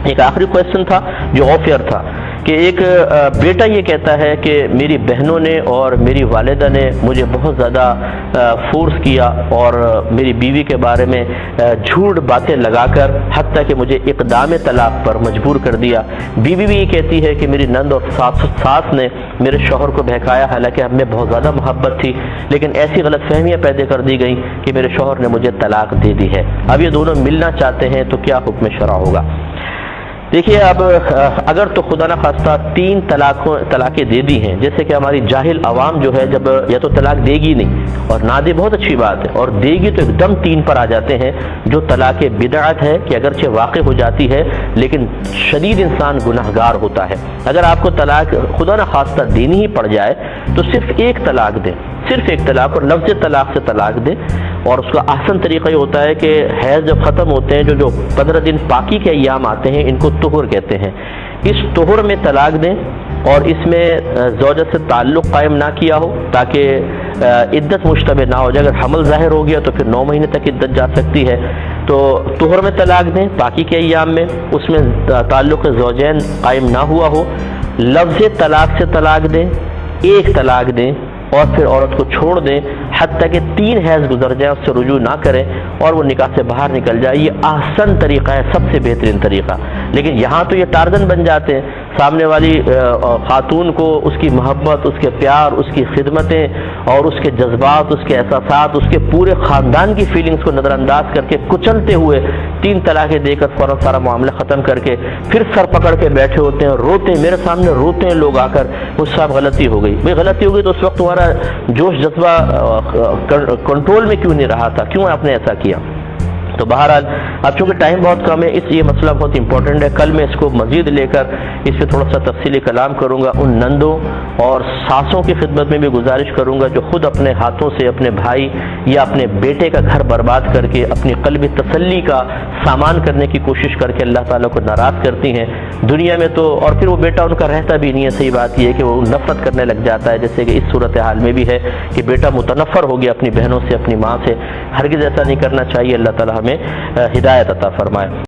ایک آخری کویشچن تھا جو غوفیئر تھا کہ ایک بیٹا یہ کہتا ہے کہ میری بہنوں نے اور میری والدہ نے مجھے بہت زیادہ فورس کیا اور میری بیوی کے بارے میں جھوٹ باتیں لگا کر حتیٰ کہ مجھے اقدام طلاق پر مجبور کر دیا۔ بیوی بھی یہ کہتی ہے کہ میری نند اور ساس نے میرے شوہر کو بہکایا، حالانکہ ہم میں بہت زیادہ محبت تھی، لیکن ایسی غلط فہمیاں پیدا کر دی گئیں کہ میرے شوہر نے مجھے طلاق دے دی ہے۔ اب یہ دونوں ملنا چاہتے ہیں تو کیا حکم شرع ہوگا؟ دیکھیے، اب اگر تو خدا نخواستہ 3 طلاقیں دے دی ہیں، جیسے کہ ہماری جاہل عوام جو ہے جب یا تو طلاق دے گی نہیں اور نہ دے بہت اچھی بات ہے، اور دے گی تو ایک دم 3 پر آ جاتے ہیں، جو طلاق بدعت ہے کہ اگرچہ واقع ہو جاتی ہے لیکن شدید انسان گناہگار ہوتا ہے۔ اگر آپ کو طلاق خدا نخواستہ دینی ہی پڑ جائے تو صرف ایک طلاق دیں، صرف ایک طلاق، اور لفظ طلاق سے طلاق دیں۔ اور اس کا احسن طریقہ یہ ہوتا ہے کہ حیض جب ختم ہوتے ہیں، جو 15 دن پاکی کے ایام آتے ہیں، ان کو طہر کہتے ہیں، اس طہر میں طلاق دیں اور اس میں زوجہ سے تعلق قائم نہ کیا ہو تاکہ عدت مشتبہ نہ ہو جائے۔ اگر حمل ظاہر ہو گیا تو پھر 9 مہینے تک عدت جا سکتی ہے۔ تو طہر میں طلاق دیں پاکی کے ایام میں، اس میں تعلق زوجین قائم نہ ہوا ہو۔ لفظ طلاق سے طلاق دیں، ایک طلاق دیں اور پھر عورت کو چھوڑ دیں حتیٰ کہ 3 حیض گزر جائیں، اس سے رجوع نہ کریں اور وہ نکاح سے باہر نکل جائے۔ یہ احسن طریقہ ہے، سب سے بہترین طریقہ۔ لیکن یہاں تو یہ ٹارزن بن جاتے ہیں، سامنے والی خاتون کو اس کی محبت، اس کے پیار، اس کی خدمتیں اور اس کے جذبات، اس کے احساسات، اس کے پورے خاندان کی فیلنگز کو نظر انداز کر کے کچلتے ہوئے 3 طلاقیں دے کر فوراً سارا معاملہ ختم کر کے پھر سر پکڑ کے بیٹھے ہوتے ہیں، روتے ہیں، میرے سامنے روتے ہیں لوگ آ کر، مجھ سے غلطی ہو گئی۔ بھئی غلطی ہو گئی تو اس وقت تمہارا جوش جذبہ کنٹرول میں کیوں نہیں رہا تھا، کیوں آپ نے ایسا کیا؟ تو بہرحال اب چونکہ ٹائم بہت کم ہے، یہ مسئلہ بہت امپورٹنٹ ہے، کل میں اس کو مزید لے کر اس پہ تھوڑا سا تفصیلی کلام کروں گا۔ ان نندوں اور ساسوں کی خدمت میں بھی گزارش کروں گا جو خود اپنے ہاتھوں سے اپنے بھائی یا اپنے بیٹے کا گھر برباد کر کے اپنی قلبی تسلی کا سامان کرنے کی کوشش کر کے اللہ تعالیٰ کو ناراض کرتی ہیں دنیا میں، تو اور پھر وہ بیٹا ان کا رہتا بھی نہیں ہے۔ صحیح بات یہ ہے کہ وہ نفرت کرنے لگ جاتا ہے، جیسے کہ اس صورتحال میں بھی ہے کہ بیٹا متنفر ہو گیا اپنی بہنوں سے، اپنی ماں سے۔ ہرگز ایسا نہیں کرنا چاہیے، اللہ تعالیٰ ہمیں ہدایت عطا فرمائے۔